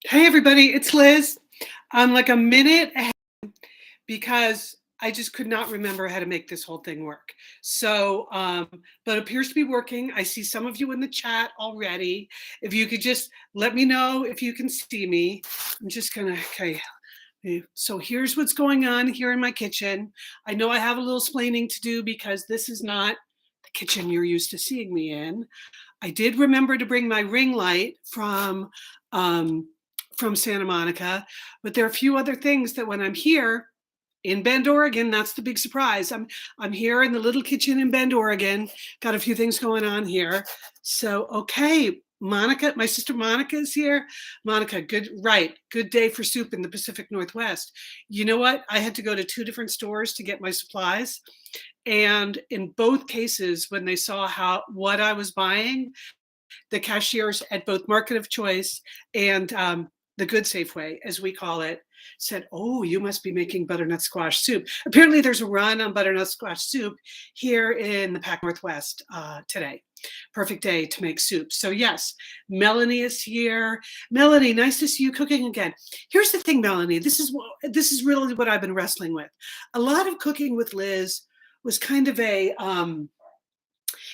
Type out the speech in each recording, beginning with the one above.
Hey everybody, it's Liz. I'm like a minute ahead because I just could not remember how to make this whole thing work. But it appears to be working. I see some of you in the chat already. If you could just let me know if you can see me. I'm just gonna, okay. So here's what's going on here in my kitchen. I know I have a little explaining to do because this is not the kitchen you're used to seeing me in. I did remember to bring my ring light um, from Santa Monica, but there are a few other things that when I'm here in Bend, Oregon, that's the big surprise. I'm here in the little kitchen in Bend, Oregon. Got a few things going on here. So okay, Monica, my sister Monica is here. Monica, good day for soup in the Pacific Northwest. You know what? I had to go to two different stores to get my supplies. And in both cases, when they saw what I was buying, the cashiers at both Market of Choice and the Good Safeway, as we call it, said, "Oh, you must be making butternut squash soup." Apparently, there's a run on butternut squash soup here in the Pac Northwest today. Perfect day to make soup. So yes, Melanie is here. Melanie, nice to see you cooking again. Here's the thing, Melanie. This is really what I've been wrestling with. A lot of cooking with Liz was kind of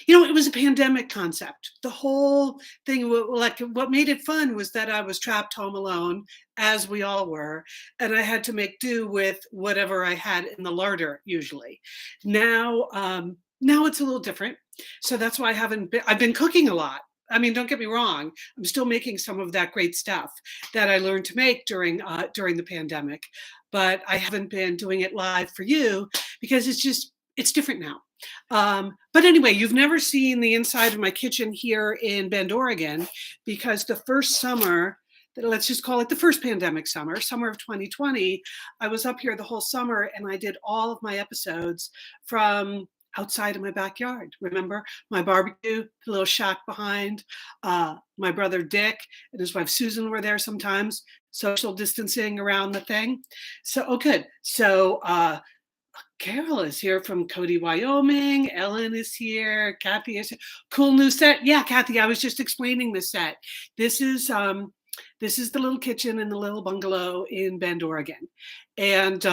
it was a pandemic concept. The whole thing, like what made it fun was that I was trapped home alone, as we all were, and I had to make do with whatever I had in the larder usually. Now it's a little different. So that's why I've been cooking a lot. I mean, don't get me wrong. I'm still making some of that great stuff that I learned to make during the pandemic, but I haven't been doing it live for you because it's different now. But anyway, you've never seen the inside of my kitchen here in Bend, Oregon, because the first summer, let's just call it the first pandemic summer of 2020, I was up here the whole summer and I did all of my episodes from outside of my backyard. Remember my barbecue, the little shack behind? My brother Dick and his wife Susan were there sometimes, social distancing around the thing. So, oh, good. Carol is here from Cody, Wyoming. Ellen is here. Kathy is here. Cool new set. Yeah, Kathy, I was just explaining the set. This is the little kitchen in the little bungalow in Bend, Oregon. And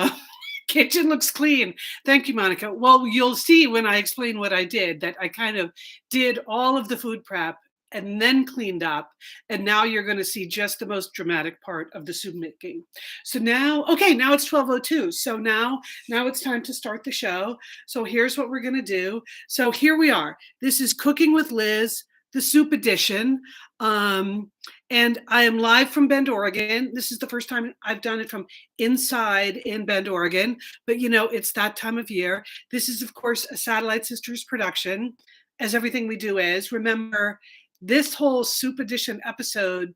kitchen looks clean. Thank you, Monica. Well, you'll see when I explain what I did that I kind of did all of the food prep and then cleaned up. And now you're going to see just the most dramatic part of the soup making. So now it's 12:02. So now it's time to start the show. So here's what we're going to do. So here we are. This is Cooking with Liz, the soup edition. And I am live from Bend, Oregon. This is the first time I've done it from inside in Bend, Oregon. But it's that time of year. This is, of course, a Satellite Sisters production, as everything we do is. Remember, this whole soup edition episode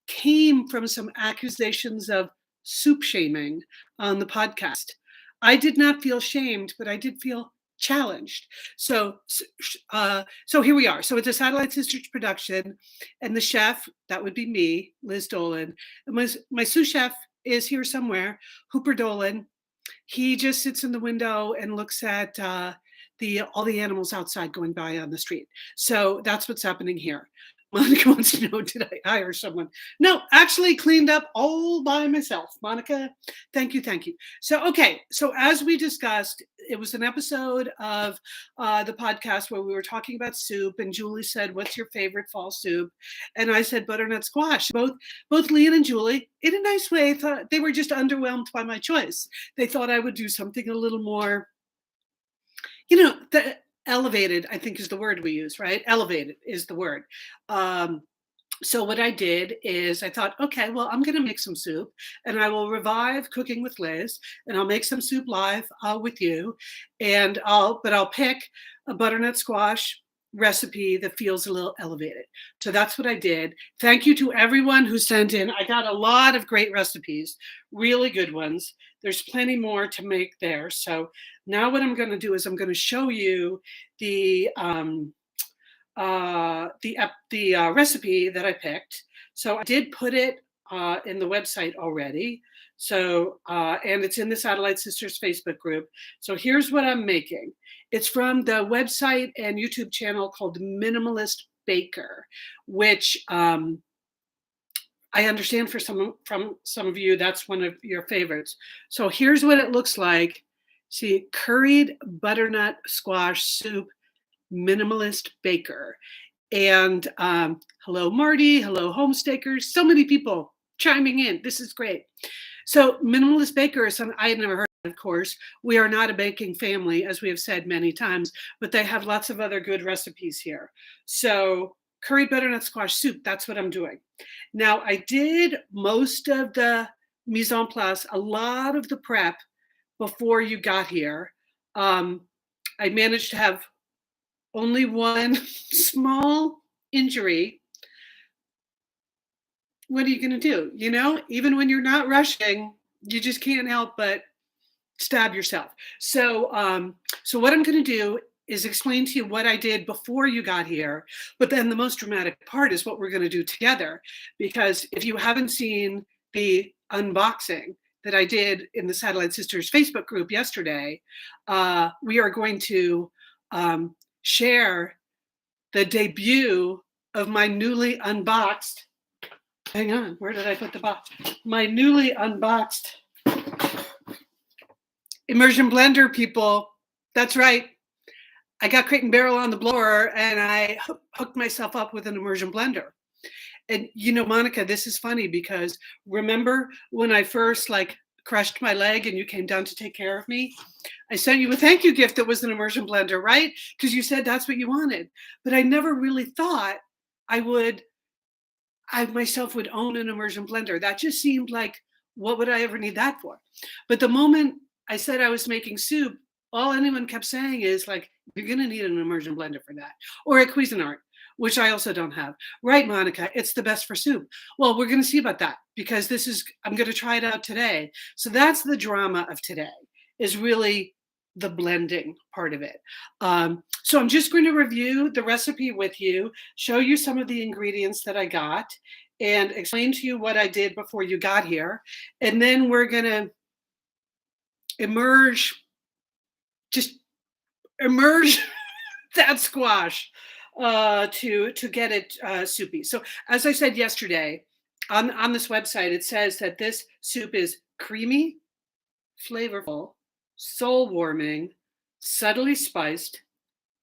came from some accusations of soup shaming on the podcast. I did not feel shamed, but I did feel challenged. So here we are. So it's a Satellite Sisters production, and the chef, that would be me, Liz Dolan. And my sous chef is here somewhere, Hooper Dolan. He just sits in the window and looks at all the animals outside going by on the street. So that's what's happening here. Monica wants to know, did I hire someone? No, actually cleaned up all by myself. Monica, thank you. So as we discussed, it was an episode of the podcast where we were talking about soup, and Julie said, "What's your favorite fall soup?" And I said butternut squash. Both Lian and Julie, in a nice way, thought they were just underwhelmed by my choice. They thought I would do something a little more, the elevated, I think is the word we use, right? Elevated is the word. So what I did is I thought, okay, well, I'm going to make some soup and I will revive Cooking with Liz, and I'll make some soup live with you. And I'll pick a butternut squash recipe that feels a little elevated. So that's what I did. Thank you to everyone who sent in. I got a lot of great recipes, really good ones. There's plenty more to make there. So now what I'm going to do is I'm going to show you the recipe that I picked. So I did put it in the website already. So, and it's in the Satellite Sisters Facebook group. So here's what I'm making. It's from the website and YouTube channel called Minimalist Baker, which I understand from some of you, that's one of your favorites. So here's what it looks like. See, curried butternut squash soup, minimalist baker. And hello, Marty. Hello, homestakers. So many people chiming in. This is great. So minimalist baker is something I had never heard of course. We are not a baking family, as we have said many times, but they have lots of other good recipes here. So curried butternut squash soup, that's what I'm doing. Now, I did most of the mise en place, a lot of the prep before you got here. I managed to have only one small injury. What are you going to do? You know, even when you're not rushing, you just can't help but stab yourself. So what I'm going to do is explain to you what I did before you got here. But then the most dramatic part is what we're going to do together. Because if you haven't seen the unboxing that I did in the Satellite Sisters Facebook group yesterday, we are going to share the debut of my newly unboxed, hang on, where did I put the box? My newly unboxed immersion blender, people. That's right. I got Crate and Barrel on the blower and I hooked myself up with an immersion blender. And you know, Monica, this is funny because remember when I first crushed my leg and you came down to take care of me? I sent you a thank you gift that was an immersion blender, right? Because you said that's what you wanted. But I never really thought I myself would own an immersion blender. That just seemed like, what would I ever need that for? But the moment I said I was making soup, all anyone kept saying is like, you're going to need an immersion blender for that. Or a Cuisinart, which I also don't have. Right, Monica, it's the best for soup. Well, we're going to see about that because I'm going to try it out today. So that's the drama of today, is really the blending part of it. So I'm just going to review the recipe with you, show you some of the ingredients that I got, and explain to you what I did before you got here. And then we're going to immerse that squash to get it soupy. So as I said yesterday, on this website, it says that this soup is creamy, flavorful, soul warming, subtly spiced,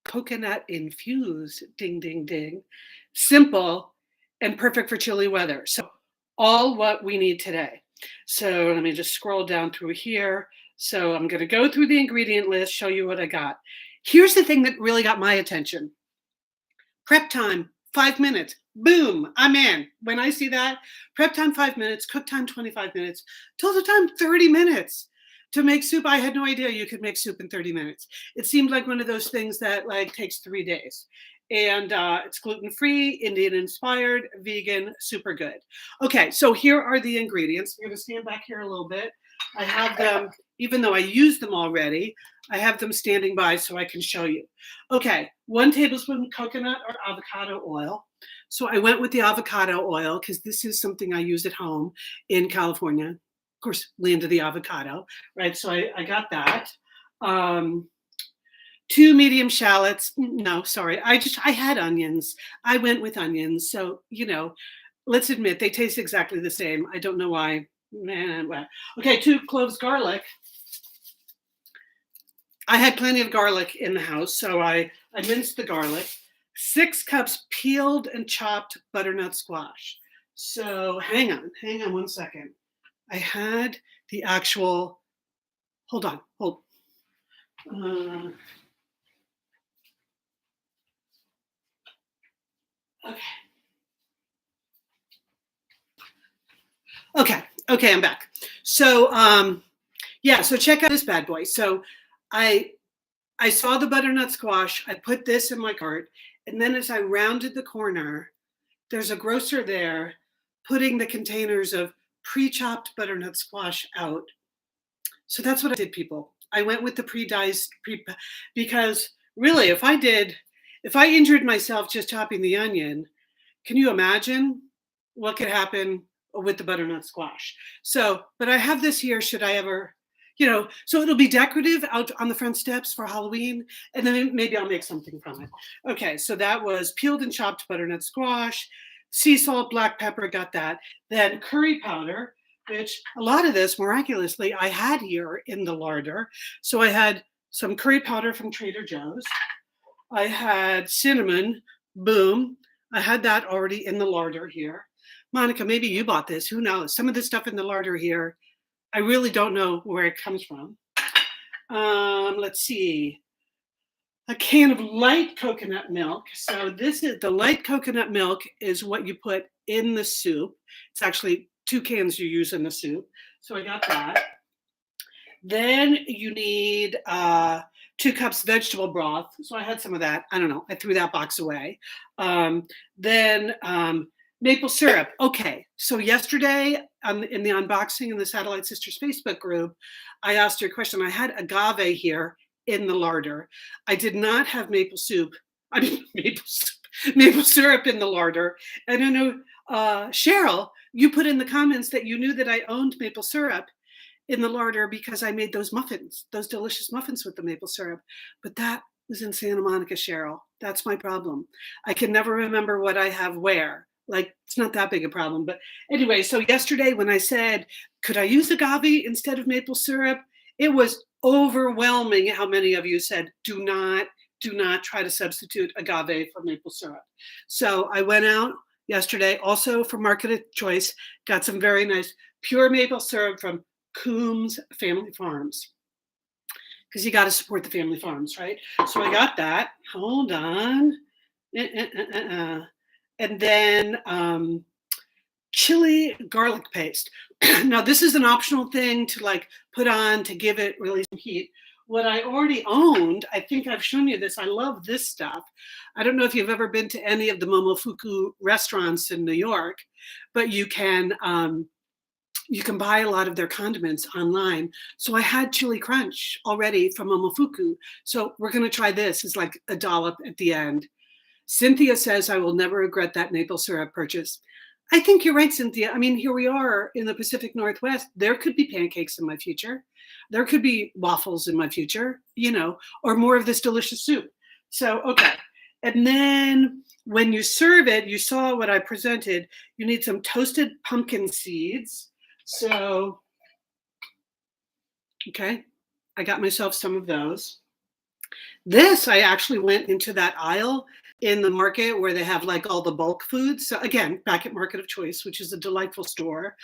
coconut infused, ding, ding, ding, simple, and perfect for chilly weather. So all what we need today. So let me just scroll down through here. So I'm going to go through the ingredient list, show you what I got. Here's the thing that really got my attention. Prep time, 5 minutes. Boom, I'm in. When I see that, prep time 5 minutes, cook time 25 minutes, total time 30 minutes. To make soup, I had no idea you could make soup in 30 minutes. It seemed like one of those things that takes 3 days. And it's gluten-free, Indian-inspired, vegan, super good. Okay, so here are the ingredients. I'm going to stand back here a little bit. I have them, even though I used them already, I have them standing by so I can show you. Okay, 1 tablespoon coconut or avocado oil. So I went with the avocado oil because this is something I use at home in California. Of course, land of the avocado, right? So I got that. 2 medium shallots. No, sorry. I had onions. I went with onions. So, you know, let's admit they taste exactly the same. I don't know why. Okay, 2 cloves garlic. I had plenty of garlic in the house, so I minced the garlic. 6 cups peeled and chopped butternut squash. So hang on 1 second. I had the actual, hold. Okay, I'm back. So yeah, so check out this bad boy. So I saw the butternut squash. I put this in my cart, and then as I rounded the corner, there's a grocer there putting the containers of pre-chopped butternut squash out. So that's what I did, people. I went with the pre-diced, because really, if I injured myself just chopping the onion, can you imagine what could happen with the butternut squash? So, but I have this here, should I ever, you know, so it'll be decorative out on the front steps for Halloween, and then maybe I'll make something from it. Okay, so that was peeled and chopped butternut squash, sea salt, black pepper, got that. Then curry powder, which a lot of this, miraculously, I had here in the larder. So I had some curry powder from Trader Joe's. I had cinnamon, boom. I had that already in the larder here. Monica, maybe you bought this. Who knows? Some of the stuff in the larder here, I really don't know where it comes from. Let's see. A can of light coconut milk. So this is the light coconut milk is what you put in the soup. It's actually 2 cans you use in the soup. So I got that. Then you need 2 cups vegetable broth. So I had some of that. I don't know. I threw that box away. Then maple syrup. Okay. So yesterday in the unboxing in the Satellite Sisters Facebook group, I asked her a question. I had agave here in the larder. I did not have maple syrup in the larder. And I know, Cheryl, you put in the comments that you knew that I owned maple syrup in the larder because I made those muffins, those delicious muffins with the maple syrup. But that was in Santa Monica, Cheryl. That's my problem. I can never remember what I have where. Like, it's not that big a problem. But anyway, so yesterday when I said, could I use agave instead of maple syrup? It was overwhelming how many of you said, do not try to substitute agave for maple syrup. So I went out yesterday, also for Market of Choice, got some very nice pure maple syrup from Coombs Family Farms, because you got to support the family farms, right? So I got that. Hold on. And then chili garlic paste. Now this is an optional thing to like put on to give it really some heat. What I already owned, I think I've shown you this. I love this stuff. I don't know if you've ever been to any of the Momofuku restaurants in New York, but you can buy a lot of their condiments online. So I had chili crunch already from Momofuku. So we're going to try this. It's like a dollop at the end. Cynthia says, I will never regret that maple syrup purchase. I think you're right, Cynthia. I mean, here we are in the Pacific Northwest. There could be pancakes in my future. There could be waffles in my future, you know, or more of this delicious soup. So, okay. And then when you serve it, you saw what I presented. You need some toasted pumpkin seeds. So, okay, I got myself some of those. This, I actually went into that aisle in the market where they have like all the bulk foods. So again, back at Market of Choice, which is a delightful store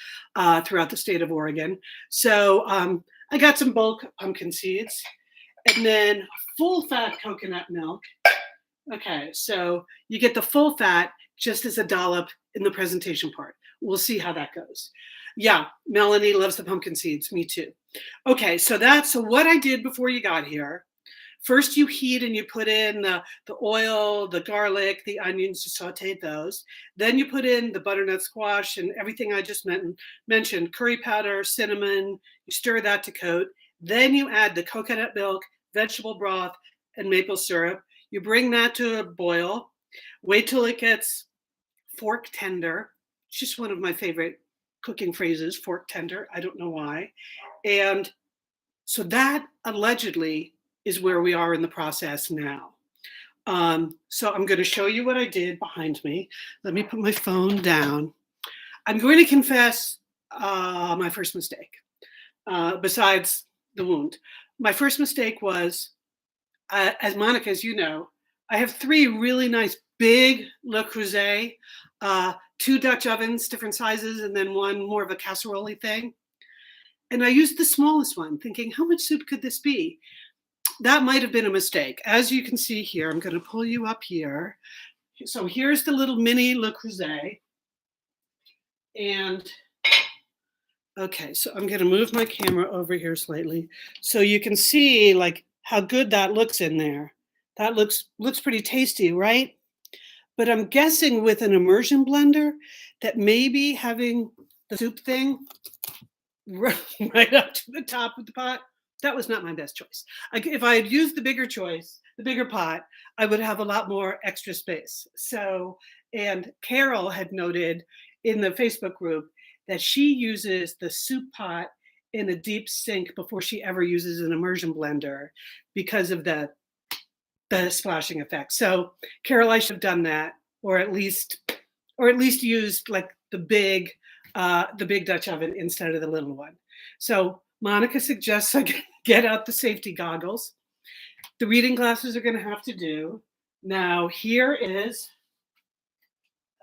throughout the state of Oregon. So I got some bulk pumpkin seeds and then full fat coconut milk. Okay, so you get the full fat just as a dollop in the presentation part. We'll see how that goes. Yeah, Melanie loves the pumpkin seeds. Me too. Okay, so what I did before you got here. First, you heat and you put in the oil, the garlic, the onions, you sauteed those. Then you put in the butternut squash and everything I just mentioned, curry powder, cinnamon, you stir that to coat. Then you add the coconut milk, vegetable broth, and maple syrup. You bring that to a boil. Wait till it gets fork tender. It's just one of my favorite cooking phrases, fork tender. I don't know why. And so that allegedly is where we are in the process now. So I'm going to show you what I did behind me. Let me put my phone down. I'm going to confess my first mistake, besides the wound. My first mistake was, as Monica, as you know, I have 3 really nice big Le Creuset, 2 Dutch ovens, different sizes, and then one more of a casserole thing. And I used the smallest one, thinking, how much soup could this be? That might have been a mistake. As you can see here, I'm going to pull you up here. So here's the little mini Le Creuset. And okay, so I'm going to move my camera over here slightly so you can see like how good that looks in there. That looks pretty tasty, right? But I'm guessing with an immersion blender that maybe having the soup thing right up to the top of the pot, that was not my best choice. If I had used the bigger pot, I would have a lot more extra space. So, and Carol had noted in the Facebook group that she uses the soup pot in a deep sink before she ever uses an immersion blender because of the splashing effect. So, Carol, I should have done that, or at least or at least use like the big Dutch oven instead of the little one. So Monica suggests I get out the safety goggles. The reading glasses are going to have to do. Now here is,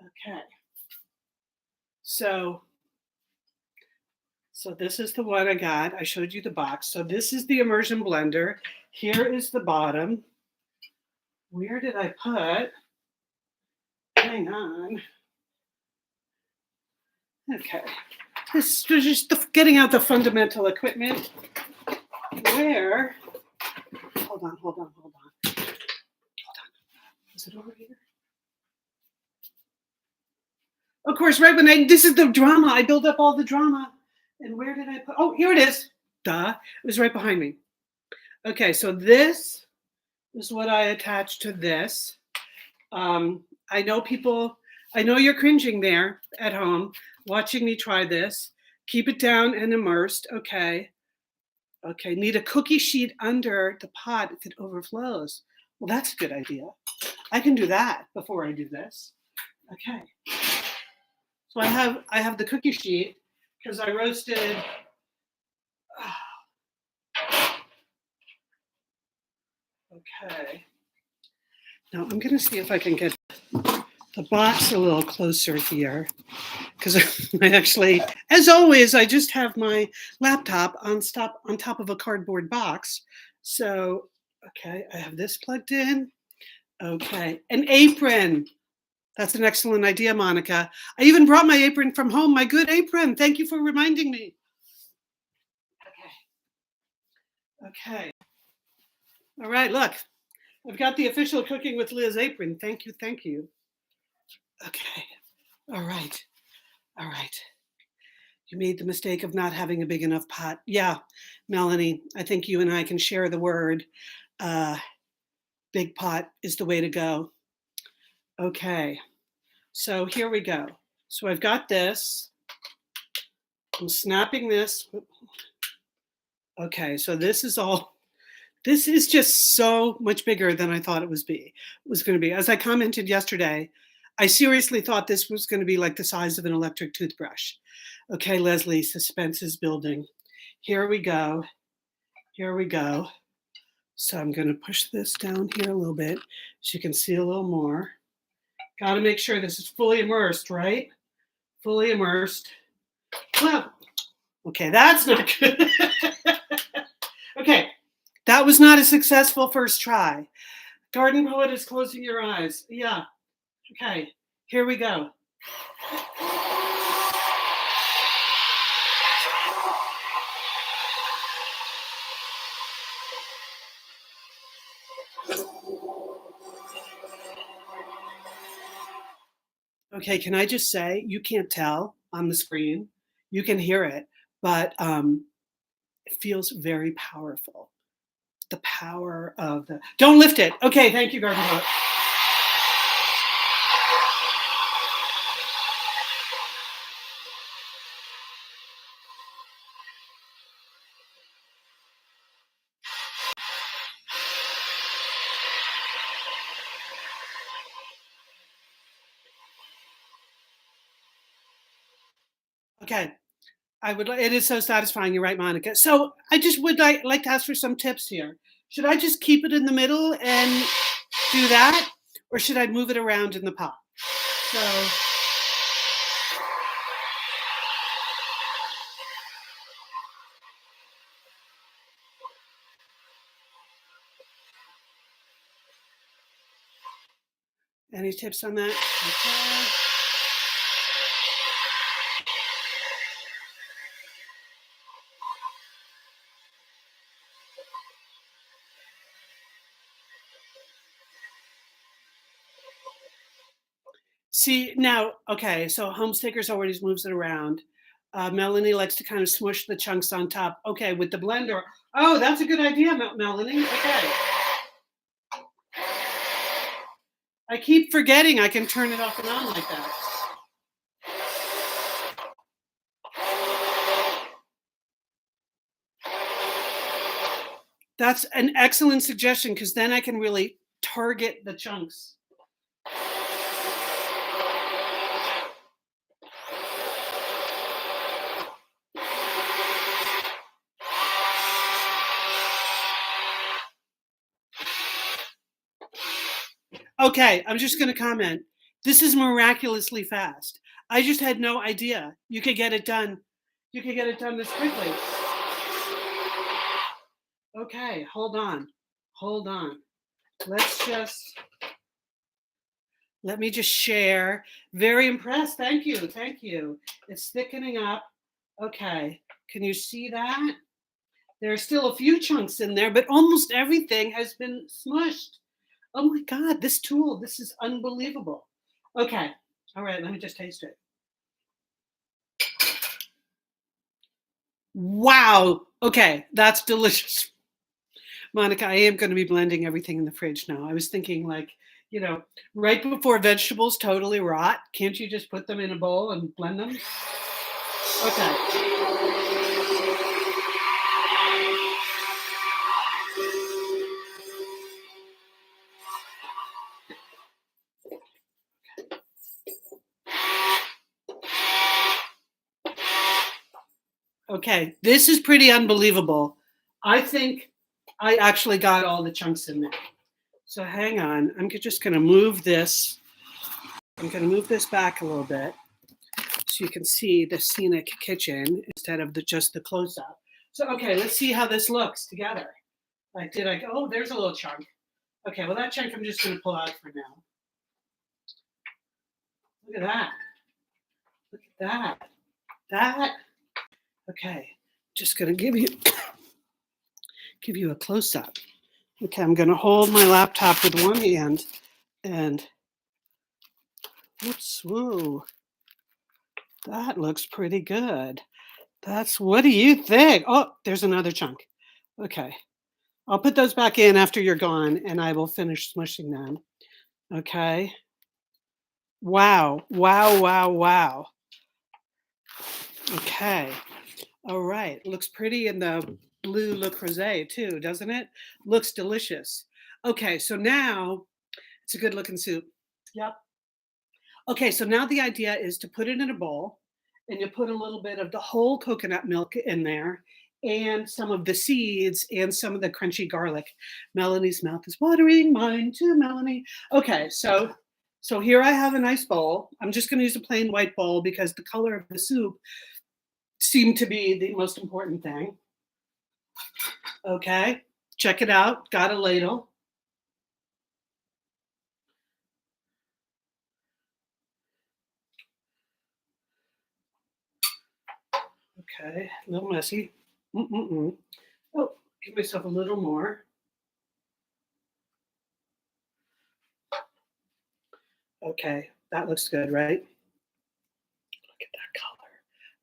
okay. So this is the one I got. I showed you the box. So this is the immersion blender. Here is the bottom. Where did I put? Hang on. Okay. This is just getting out the fundamental equipment. Where? Hold on. Is it over here? Of course, right when this is the drama. I build up all the drama. And where did I put? Oh, here it is. Duh. It was right behind me. Okay, so this is what I attached to this. I know you're cringing there at home watching me try this. Keep it down and immersed. Okay. Okay, need a cookie sheet under the pot if it overflows. Well, that's a good idea. I can do that before I do this. Okay. So I have the cookie sheet because I roasted. Okay. Now I'm going to see if I can get the box a little closer here, because I actually, as always, I just have my laptop on top of a cardboard box. So, okay, I have this plugged in. Okay, an apron. That's an excellent idea, Monica. I even brought my apron from home, my good apron. Thank you for reminding me. Okay. All right, look, I've got the official Cooking with Liz apron. Thank you. Okay. All right. You made the mistake of not having a big enough pot. Yeah, Melanie, I think you and I can share the word. Big pot is the way to go. Okay. So here we go. So I've got this. I'm snapping this. Okay, so this is just so much bigger than I thought it was going to be. As I commented yesterday, I seriously thought this was going to be like the size of an electric toothbrush. Okay, Leslie, suspense is building. Here we go. So I'm going to push this down here a little bit so you can see a little more. Got to make sure this is fully immersed, right? Fully immersed. Well, okay, that's not good. Okay, that was not a successful first try. Garden Poet is closing your eyes. Yeah. Okay, here we go. Okay, can I just say, you can't tell on the screen, you can hear it, but it feels very powerful. The power of the, don't lift it. Okay, thank you, Garden Poet. Okay, it is so satisfying. You're right, Monica. So I just would like to ask for some tips here. Should I just keep it in the middle and do that? Or should I move it around in the pot? So, any tips on that? See, now, okay, so Homestakers always moves it around. Melanie likes to kind of smush the chunks on top. Okay, with the blender. Oh, that's a good idea, Melanie. Okay. I keep forgetting I can turn it off and on like that. That's an excellent suggestion, because then I can really target the chunks. Okay, I'm just gonna comment. This is miraculously fast. I just had no idea you could get it done. You could get it done this quickly. Okay, hold on. Hold on. Let's just let me just share. Very impressed. Thank you. Thank you. It's thickening up. Okay. Can you see that? There are still a few chunks in there, but almost everything has been smushed. Oh my God, this tool, this is unbelievable. Okay. All right, let me just taste it. Wow. Okay, that's delicious. Monica, I am going to be blending everything in the fridge now. I was thinking, like, right before vegetables totally rot, can't you just put them in a bowl and blend them? Okay. Okay, this is pretty unbelievable. I think I actually got all the chunks in there. So hang on, I'm just going to move this. I'm going to move this back a little bit so you can see the scenic kitchen instead of just the close-up. So, okay, let's see how this looks together. Like, oh, there's a little chunk. Okay, well, that chunk I'm just going to pull out for now. Look at that. Look at that. That. Okay, just going to give you a close-up. Okay, I'm going to hold my laptop with one hand and, whoops, whoa, that looks pretty good. What do you think? Oh, there's another chunk. Okay, I'll put those back in after you're gone and I will finish smushing them. Okay. Wow, wow, wow, wow. Okay, all right. Looks pretty in the blue Le Creuset too, doesn't it? Looks delicious. Okay, so now it's a good looking soup. Yep. Okay, so now the idea is to put it in a bowl and you put a little bit of the whole coconut milk in there and some of the seeds and some of the crunchy garlic. Melanie's mouth is watering, mine too, Melanie. Okay, so here I have a nice bowl. I'm just going to use a plain white bowl because the color of the soup seemed to be the most important thing. Okay, check it out. Got a ladle. Okay, a little messy. Oh, give myself a little more. Okay, that looks good, right? Look at that color.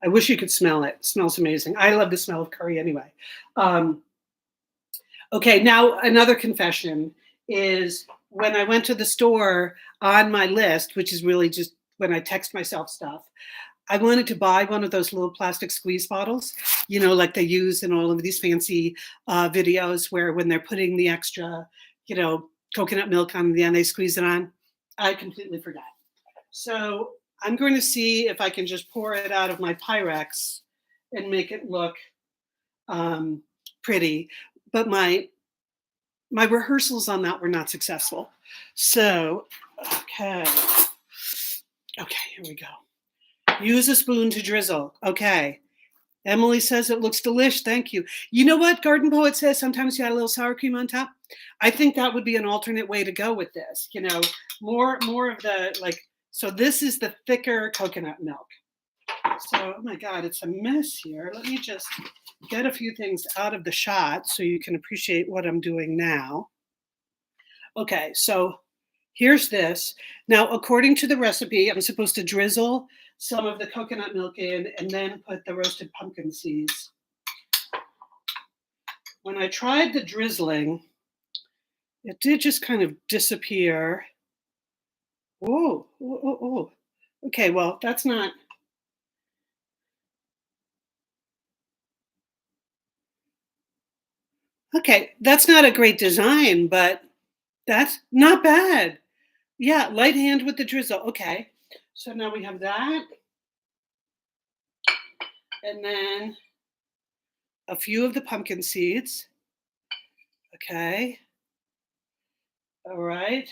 I wish you could smell it. It smells amazing. I love the smell of curry anyway. Um, okay, now another confession is when I went to the store on my list, which is really just when I text myself stuff, I wanted to buy one of those little plastic squeeze bottles, like they use in all of these fancy videos where when they're putting the extra, coconut milk on the end, they squeeze it on. I completely forgot. So I'm going to see if I can just pour it out of my Pyrex and make it look pretty. But my rehearsals on that were not successful. So, okay, here we go. Use a spoon to drizzle. Okay. Emily says it looks delish. Thank you. You know what? Garden Poet says sometimes you add a little sour cream on top. I think that would be an alternate way to go with this. More of the like. So this is the thicker coconut milk. So, oh my God, it's a mess here. Let me just get a few things out of the shot so you can appreciate what I'm doing now. Okay, so here's this. Now, according to the recipe, I'm supposed to drizzle some of the coconut milk in and then put the roasted pumpkin seeds. When I tried the drizzling, it did just kind of disappear. Whoa, oh. Okay, well, that's not. Okay, that's not a great design, but that's not bad. Yeah, light hand with the drizzle. Okay, so now we have that. And then a few of the pumpkin seeds. Okay. All right.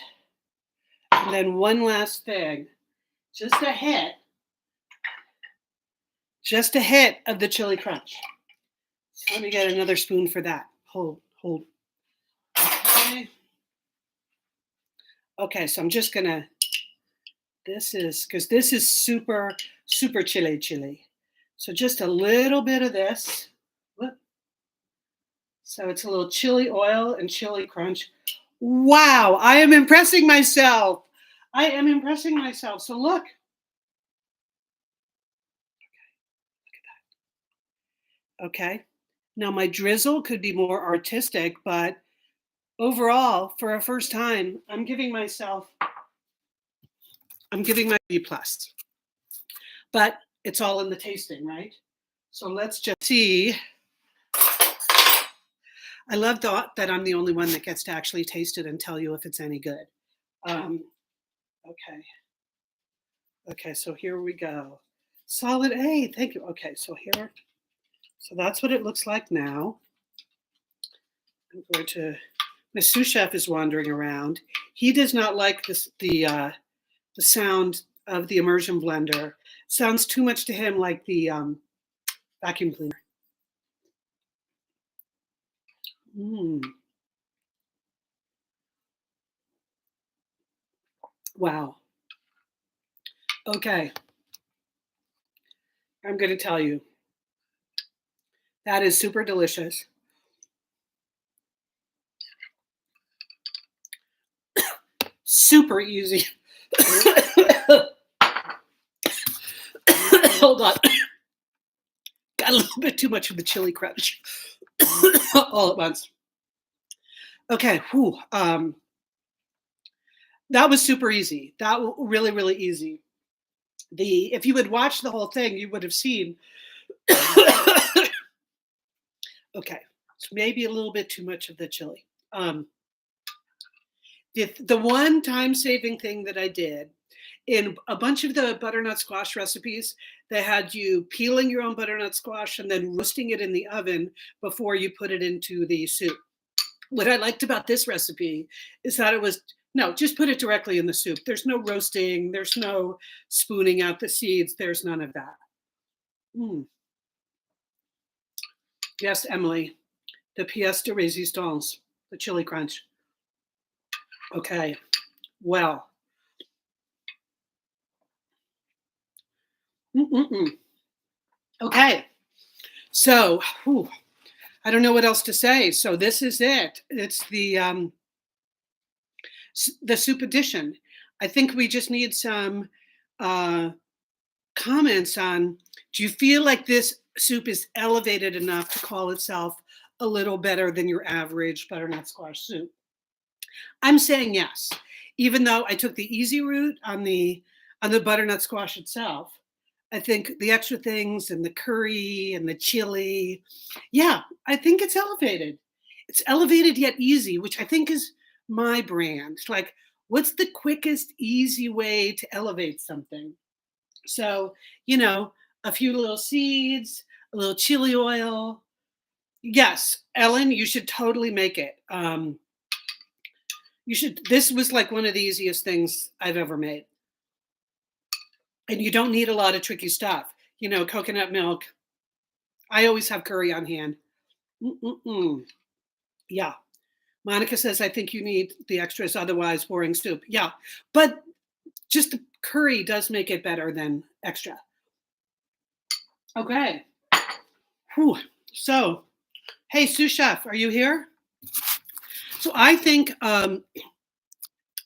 And then one last thing, just a hit of the chili crunch. So let me get another spoon for that. Hold. Okay. Okay, so I'm just gonna, because this is super, super chili. So just a little bit of this. Whoop. So it's a little chili oil and chili crunch. Wow, I am impressing myself. So look. Okay. Now my drizzle could be more artistic, but overall, for a first time, I'm giving my B plus. But it's all in the tasting, right? So let's just see. I love that I'm the only one that gets to actually taste it and tell you if it's any good. Okay. Okay, so here we go. Solid A, thank you. Okay, so that's what it looks like now. I'm going to, my sous chef is wandering around. He does not like the sound of the immersion blender. Sounds too much to him like the vacuum cleaner. Wow. Okay. I'm going to tell you. That is super delicious. Super easy. Hold on. Got a little bit too much of the chili crunch all at once. Okay. Whew. That was super easy. That was really, really easy. If you had watched the whole thing, you would have seen. Okay, so maybe a little bit too much of the chili. The one time-saving thing that I did in a bunch of the butternut squash recipes, they had you peeling your own butternut squash and then roasting it in the oven before you put it into the soup. What I liked about this recipe is that it was, no, just put it directly in the soup. There's no roasting. There's no spooning out the seeds. There's none of that. Yes, Emily, the pièce de résistance, the chili crunch. Okay, well. Okay, so I don't know what else to say. So this is it. It's the soup edition. I think we just need some comments on, do you feel like this soup is elevated enough to call itself a little better than your average butternut squash soup? I'm saying yes, even though I took the easy route on the butternut squash itself. I think the extra things and the curry and the chili, yeah, I think it's elevated. It's elevated yet easy, which I think is my brand. Like, what's the quickest, easy way to elevate something? So, a few little seeds, a little chili oil. Yes, Ellen, you should totally make it. You should. This was like one of the easiest things I've ever made. And you don't need a lot of tricky stuff. Coconut milk. I always have curry on hand. Yeah. Monica says, I think you need the extras, otherwise boring soup. Yeah. But just the curry does make it better than extra. Okay. Whew. So, hey, sous chef, are you here? So I think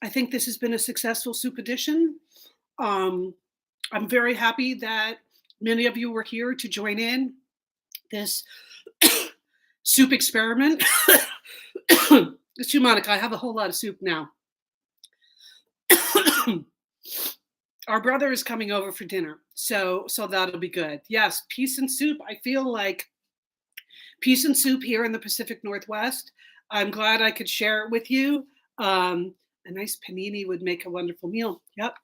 this has been a successful soup edition. I'm very happy that many of you were here to join in this soup experiment. It's you, Monica. I have a whole lot of soup now. Our brother is coming over for dinner, so that'll be good. Yes, peace and soup. I feel like peace and soup here in the Pacific Northwest. I'm glad I could share it with you. A nice panini would make a wonderful meal. Yep.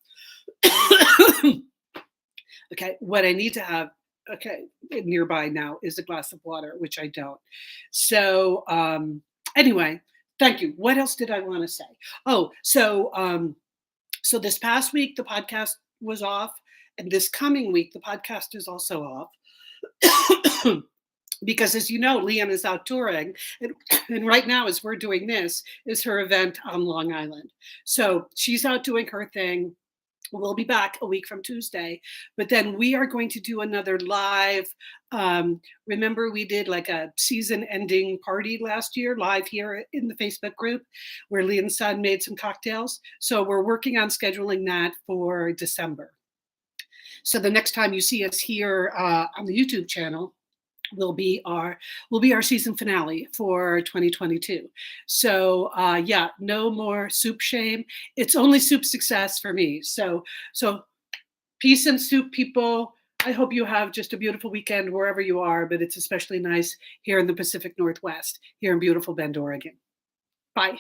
Okay, what I need to have, nearby now is a glass of water, which I don't. So anyway, thank you. What else did I want to say? Oh, so So this past week, the podcast was off. And this coming week, the podcast is also off. Because as you know, Lian is out touring. And right now, as we're doing this, is her event on Long Island. So she's out doing her thing. We'll be back a week from Tuesday, but then we are going to do another live. Remember, we did like a season ending party last year live here in the Facebook group where Lian's son made some cocktails. So we're working on scheduling that for December. So the next time you see us here on the YouTube channel, will be our season finale for 2022. So yeah, no more soup shame. It's only soup success for me. So peace and soup, people. I hope you have just a beautiful weekend wherever you are, but it's especially nice here in the Pacific Northwest, here in beautiful Bend, Oregon. Bye.